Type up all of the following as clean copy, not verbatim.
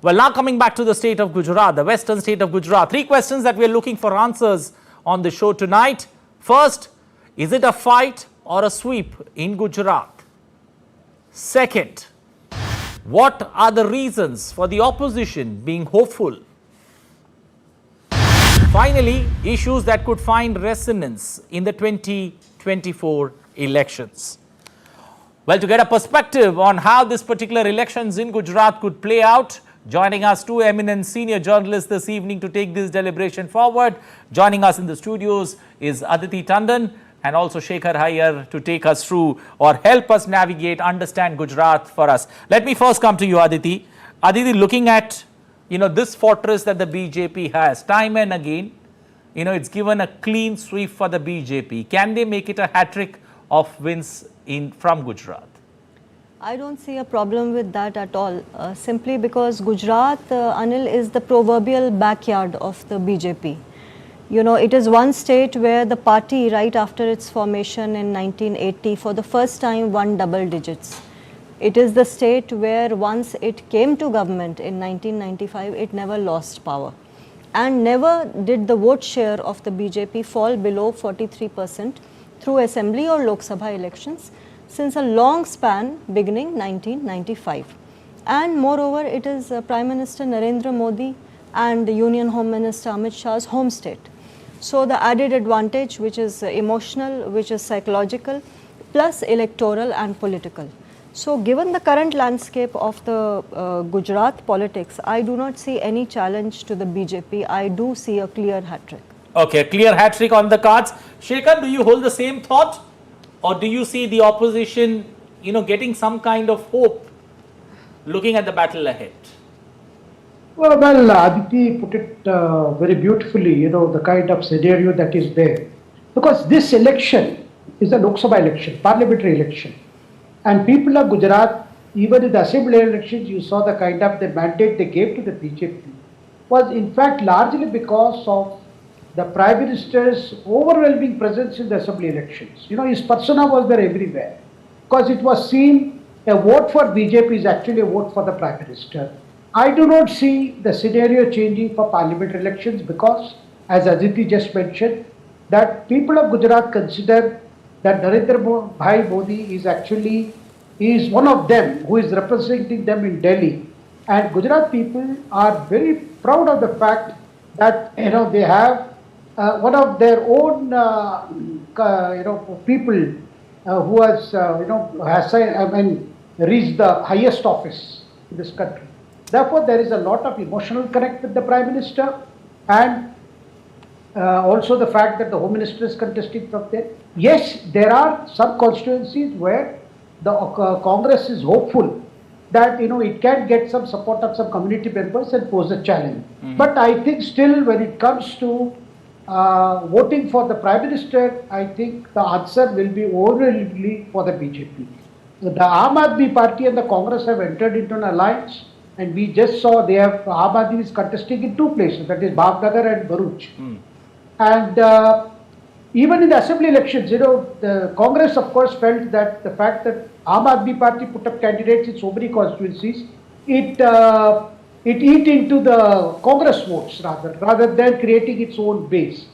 Well, now coming back to the state of Gujarat, the western state of Gujarat. 3 questions that we are looking for answers on the show tonight. First, is it a fight or a sweep in Gujarat? Second, what are the reasons for the opposition being hopeful? Finally, issues that could find resonance in the 2024 elections. Well, to get a perspective on how this particular elections in Gujarat could play out, joining us 2 eminent senior journalists this evening to take this deliberation forward. Joining us in the studios is Aditi Tandon and also Shekhar Iyer to take us through or help us navigate, understand Gujarat for us. Let me first come to you, Aditi. Aditi, looking at this fortress that the BJP has, time and again, it's given a clean sweep for the BJP. Can they make it a hat-trick of wins from Gujarat? I don't see a problem with that at all, simply because Gujarat, Anil, is the proverbial backyard of the BJP. It is one state where the party, right after its formation in 1980, for the first time won double digits. It is the state where once it came to government in 1995, it never lost power. And never did the vote share of the BJP fall below 43% through assembly or Lok Sabha elections since a long span beginning 1995. And moreover, it is Prime Minister Narendra Modi and Union Home Minister Amit Shah's home state. So the added advantage, which is emotional, which is psychological, plus electoral and political. So given the current landscape of the Gujarat politics, I do not see any challenge to the BJP. I do see a clear hat-trick. Okay, clear hat-trick on the cards. Shekhar, do you hold the same thought? Or do you see the opposition, getting some kind of hope looking at the battle ahead? Well, Aditi put it very beautifully, the kind of scenario that is there. Because this election is a Lok Sabha election, parliamentary election. And people of Gujarat, even in the assembly elections, you saw the kind of the mandate they gave to the BJP was in fact largely because of the Prime Minister's overwhelming presence in the assembly elections. His persona was there everywhere. Because it was seen a vote for BJP is actually a vote for the Prime Minister. I do not see the scenario changing for parliamentary elections because, as Aditi just mentioned, that people of Gujarat consider that Narendra Bhai Modi is one of them who is representing them in Delhi. And Gujarat people are very proud of the fact that they have one of their own people who has reached the highest office in this country. Therefore, there is a lot of emotional connect with the Prime Minister and also the fact that the Home Minister is contesting from there. Yes, there are some constituencies where the Congress is hopeful that it can get some support of some community members and pose a challenge. But I think still when it comes to voting for the Prime Minister, I think the answer will be overwhelmingly for the BJP. The Aam Aadmi Party and the Congress have entered into an alliance, and we just saw Aam Aadmi is contesting in 2 places, that is Bhavnagar and Bharuch. And even in the assembly elections, the Congress of course felt that the fact that Aam Aadmi Party put up candidates in so many constituencies, it eat into the Congress votes rather than creating its own base.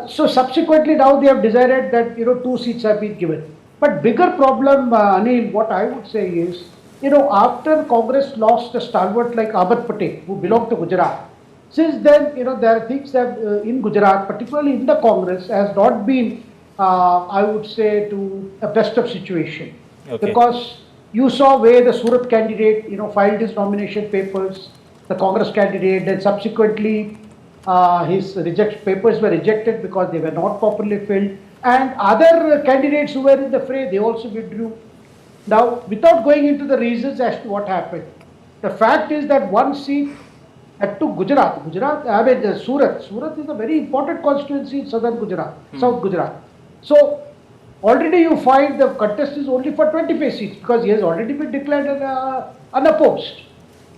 So subsequently now they have decided that 2 seats have been given. But bigger problem, Anil, what I would say is, after Congress lost a stalwart like Ahmed Patel, who belonged to Gujarat, since then, there are things that in Gujarat, particularly in the Congress, has not been, I would say, to a best of situation. Okay. Because you saw where the Surat candidate, filed his nomination papers, the Congress candidate, and subsequently his papers were rejected because they were not properly filled. And other candidates who were in the fray, they also withdrew. Now, without going into the reasons as to what happened, the fact is that one seat to Surat. Surat is a very important constituency in southern Gujarat, South Gujarat. So, already you find the contest is only for 25 seats because he has already been declared unopposed.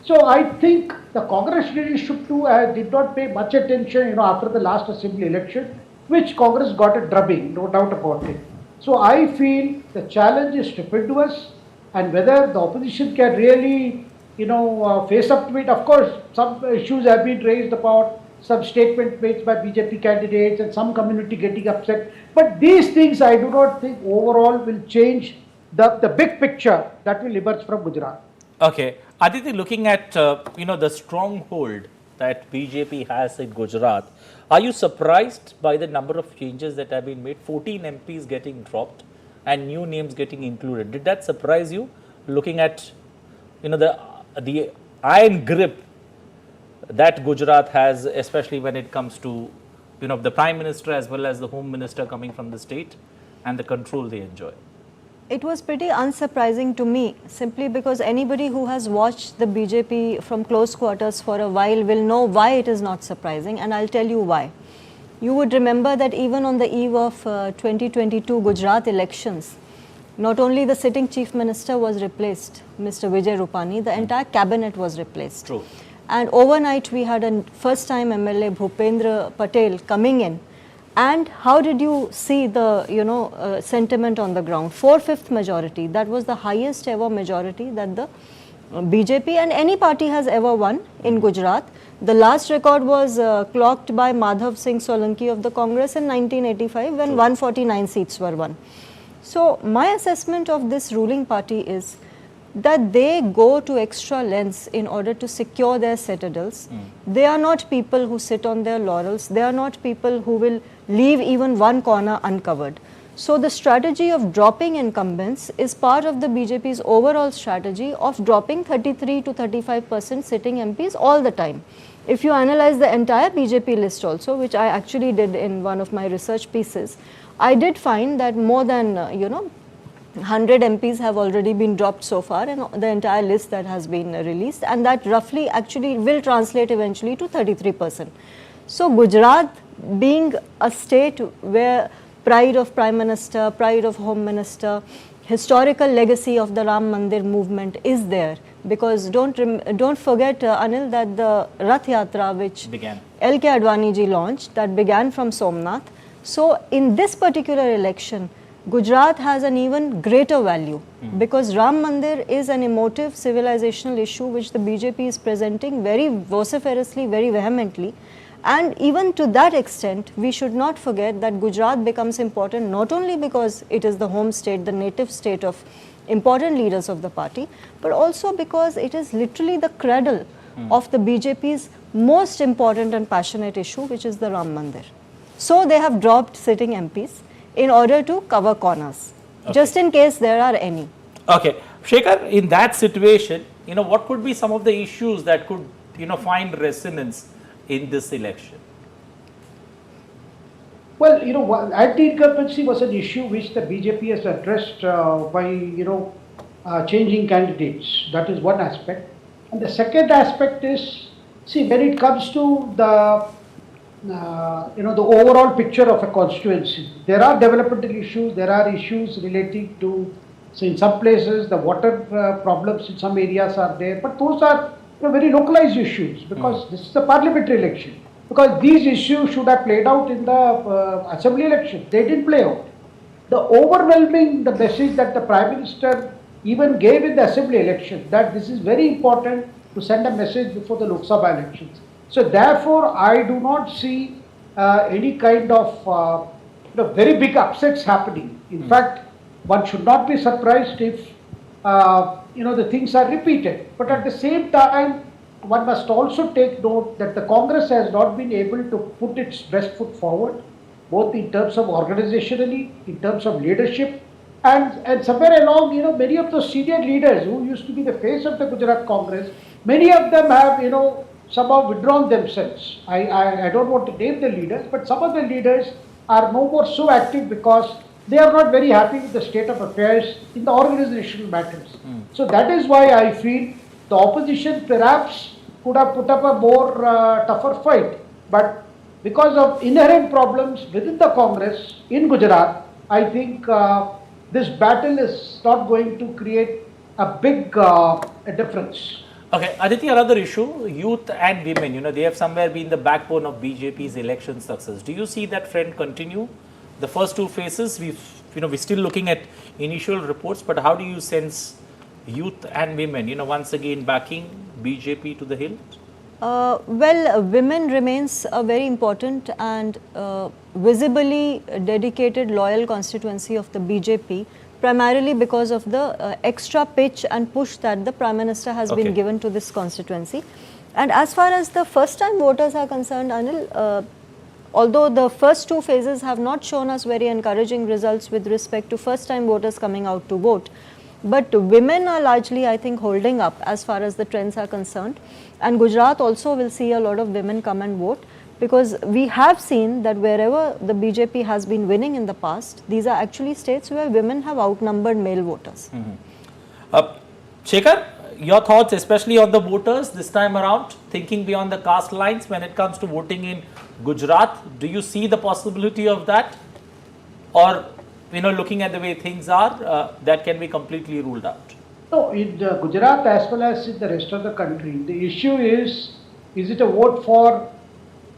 So, I think the Congress leadership too did not pay much attention, after the last assembly election, which Congress got a drubbing, no doubt about it. So, I feel the challenge is stupendous, and whether the opposition can really face up to it. Of course, some issues have been raised about some statement made by BJP candidates and some community getting upset. But these things I do not think overall will change the big picture that will emerge from Gujarat. Okay, Aditi, looking at the stronghold that BJP has in Gujarat, are you surprised by the number of changes that have been made? 14 MPs getting dropped and new names getting included. Did that surprise you? Looking at the iron grip that Gujarat has, especially when it comes to the Prime Minister as well as the Home Minister coming from the state and the control they enjoy. It was pretty unsurprising to me, simply because anybody who has watched the BJP from close quarters for a while will know why it is not surprising, and I'll tell you why. You would remember that even on the eve of 2022 Gujarat elections, not only the sitting Chief Minister was replaced, Mr. Vijay Rupani, the entire cabinet was replaced. True. And overnight we had a first time MLA Bhupendra Patel coming in. And how did you see the sentiment on the ground? 4/5 majority, that was the highest ever majority that the BJP and any party has ever won in Gujarat. The last record was clocked by Madhav Singh Solanki of the Congress in 1985 when 149 seats were won. So my assessment of this ruling party is that they go to extra lengths in order to secure their citadels. They are not people who sit on their laurels. They are not people who will leave even one corner uncovered. So the strategy of dropping incumbents is part of the BJP's overall strategy of dropping 33 to 35% sitting MPs all the time. If you analyze the entire BJP list also, which I actually did in one of my research pieces, I did find that more than 100 MPs have already been dropped so far, and the entire list that has been released, and that roughly actually will translate eventually to 33%. So Gujarat, being a state where pride of Prime Minister, pride of Home Minister, historical legacy of the Ram Mandir movement is there, because don't forget Anil, that the Rath Yatra which L.K. Advani ji launched, that began from Somnath. So in this particular election, Gujarat has an even greater value, because Ram Mandir is an emotive civilizational issue which the BJP is presenting very vociferously, very vehemently. And even to that extent, we should not forget that Gujarat becomes important not only because it is the home state, the native state of important leaders of the party, but also because it is literally the cradle of the BJP's most important and passionate issue, which is the Ram Mandir. So they have dropped sitting MPs in order to cover corners, just in case there are any. Okay. Shekhar, in that situation, what could be some of the issues that could, find resonance in this election? Well, anti-incumbency was an issue which the BJP has addressed by, changing candidates. That is one aspect. And the second aspect is, see, when it comes to the overall picture of a constituency, there are developmental issues, there are issues relating to, so in some places the water problems in some areas are there, but those are very localized issues, because this is a parliamentary election. Because these issues should have played out in the assembly election. They didn't play out. The message that the Prime Minister even gave in the assembly election, that this is very important to send a message before the Lok Sabha elections. So therefore, I do not see any kind of very big upsets happening. In fact, one should not be surprised if the things are repeated. But at the same time, one must also take note that the Congress has not been able to put its best foot forward, both in terms of organizationally, in terms of leadership, and somewhere along, many of those senior leaders who used to be the face of the Gujarat Congress, many of them have, somehow withdrawn themselves. I don't want to name the leaders, but some of the leaders are no more so active because they are not very happy with the state of affairs in the organizational matters. So that is why I feel the opposition perhaps could have put up a more tougher fight. But because of inherent problems within the Congress in Gujarat, I think this battle is not going to create a big difference. Okay, Aditi, another issue, youth and women, they have somewhere been the backbone of BJP's election success. Do you see that trend continue? The first two phases, we're still looking at initial reports, but how do you sense, youth and women, once again backing BJP to the hill? Women remains a very important and visibly dedicated loyal constituency of the BJP, primarily because of the extra pitch and push that the Prime Minister has been given to this constituency. And as far as the first time voters are concerned, Anil, although the first two phases have not shown us very encouraging results with respect to first time voters coming out to vote, but women are largely, I think, holding up as far as the trends are concerned. And Gujarat also will see a lot of women come and vote, because we have seen that wherever the BJP has been winning in the past, these are actually states where women have outnumbered male voters. Shekhar, your thoughts, especially on the voters this time around, thinking beyond the caste lines when it comes to voting in Gujarat? Do you see the possibility of that? Or, looking at the way things are, that can be completely ruled out? No, in Gujarat as well as in the rest of the country, the issue is it a vote for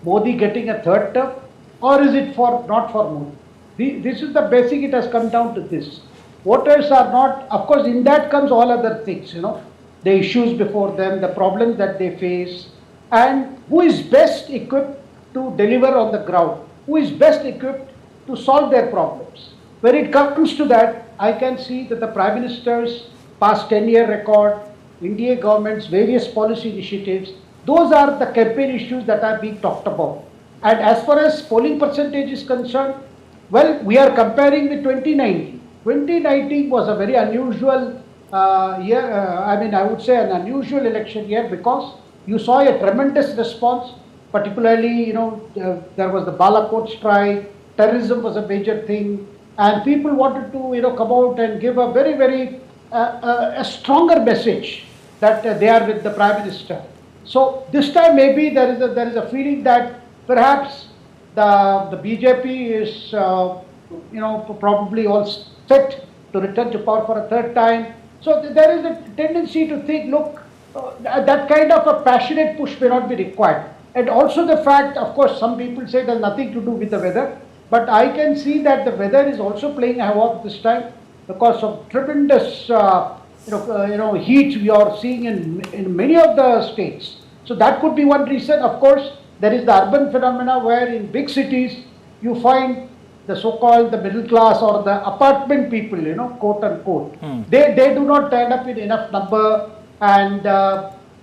Modi getting a third term, or is it not for Modi? This is the basic, it has come down to this. Voters are not, of course, in that comes all other things, the issues before them, the problems that they face, and who is best equipped to deliver on the ground, who is best equipped to solve their problems. When it comes to that, I can see that the Prime Minister's past 10-year record, India government's various policy initiatives, those are the campaign issues that are being talked about. And as far as polling percentage is concerned, well, we are comparing with 2019. 2019 was a very unusual year, I would say an unusual election year, because you saw a tremendous response, particularly, there was the Balakot strike, terrorism was a major thing, and people wanted to, come out and give a very, very a stronger message that they are with the Prime Minister. So this time maybe there is a feeling that perhaps the BJP is probably all set to return to power for a third time. So there is a tendency to think, look, that kind of a passionate push may not be required. And also the fact, of course, some people say there's nothing to do with the weather, but I can see that the weather is also playing havoc this time because of tremendous heat we are seeing in many of the states. So that could be one reason. Of course, there is the urban phenomena where in big cities you find the so-called the middle class or the apartment people, quote unquote. They do not turn up in enough number, and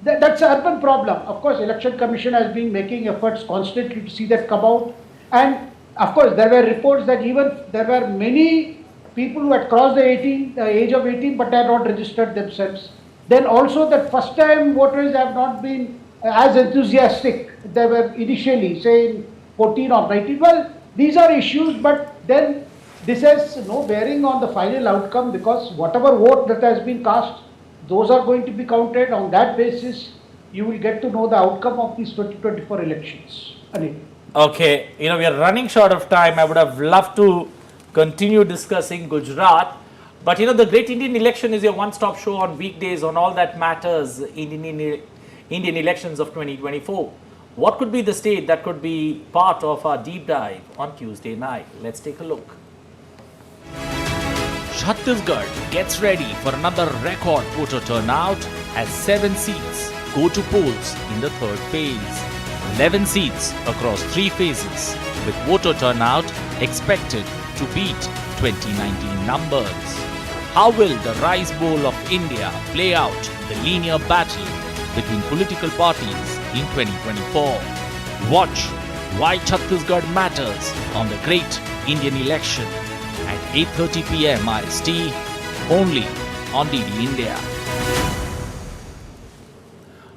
that's an urban problem. Of course, Election Commission has been making efforts constantly to see that come out. And of course, there were reports that even there were many people who had crossed the age of 18 but had not registered themselves. Then also that first time voters have not been as enthusiastic they were initially, say in 14 or 19. Well, these are issues, but then this has no bearing on the final outcome, because whatever vote that has been cast, those are going to be counted. On that basis, you will get to know the outcome of these 2024 elections. Anil. Okay, we are running short of time. I would have loved to continue discussing Gujarat, but the Great Indian Election is your one-stop show on weekdays on all that matters in Indian elections of 2024. What could be the state that could be part of our deep dive on Tuesday night? Let's take a look. Chhattisgarh gets ready for another record voter turnout as 7 seats go to polls in the third phase. 11 seats across 3 phases, with voter turnout expected to beat 2019 numbers. How will the Rice Bowl of India play out the linear battle between political parties in 2024? Watch Why Chhattisgarh Matters on the Great Indian Election at 8:30 p.m. IST, only on DD India.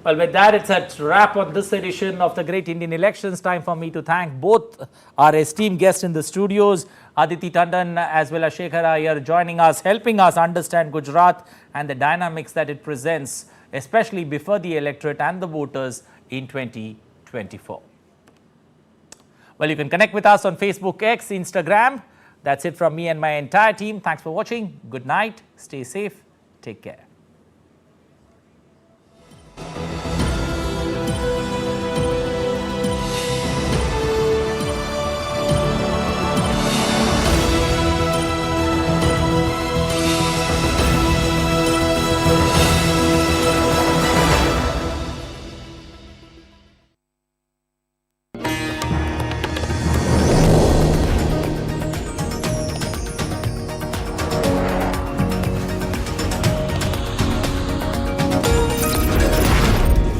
Well, with that, it's a wrap on this edition of the Great Indian Elections. Time for me to thank both our esteemed guests in the studios, Aditi Tandon as well as Shekhar Iyer, joining us, helping us understand Gujarat and the dynamics that it presents, especially before the electorate and the voters in 2024. Well, you can connect with us on Facebook, X, Instagram. That's it from me and my entire team. Thanks for watching. Good night. Stay safe. Take care.